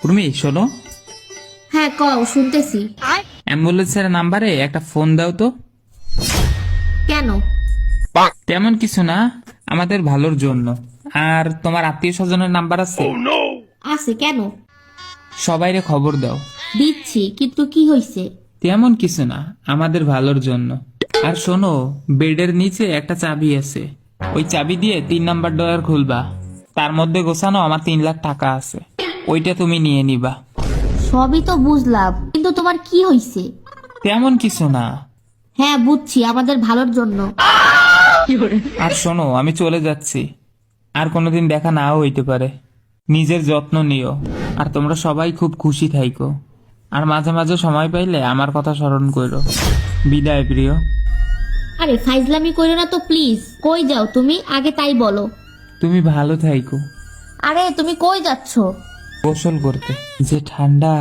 উর্মি শোনো, হ্যাঁ কও, শুনতেছি। অ্যাম্বুলেন্সের নাম্বারে একটা ফোন দাও তো। কেন? তেমন কিছু না, আমাদের ভালোর জন্য। আর তোমার আত্মীয় স্বজনের নাম্বার আছে? আছে, কেন? সবাইরে খবর দাও। দিচ্ছি, কিন্তু কি হইছে? তেমন কিছু না, আমাদের ভালোর জন্য। আর শোনো, বেডের নিচে একটা চাবি আছে, ওই চাবি দিয়ে 3 নাম্বার ডয়ার খুলবা। তার মধ্যে গোছানো আমার 3 লাখ টাকা আছে, ওইটা তুমি নিয়ে নিবা। সবই তো বুঝলাম, কিন্তু তোমার কি হইছে? তেমন কিছু না। হ্যাঁ বুঝছি, আমাদের ভালোর জন্য। আর শোনো, আমি চলে যাচ্ছি, আর কোনোদিন দেখা নাও হইতে পারে। নিজের যত্ন নিও, আর তোমরা সবাই খুব খুশি থাইকো। আর মাঝে মাঝে সময় পাইলে আমার কথা স্মরণ করো। বিদায় প্রিয়। আরে ফাইজলামি কইরো না তো প্লিজ। কই যাও তুমি, আগে তাই বলো। তুমি ভালো থাইকো। আরে তুমি কই যাচ্ছো? গোসল করতে, যে ঠান্ডা।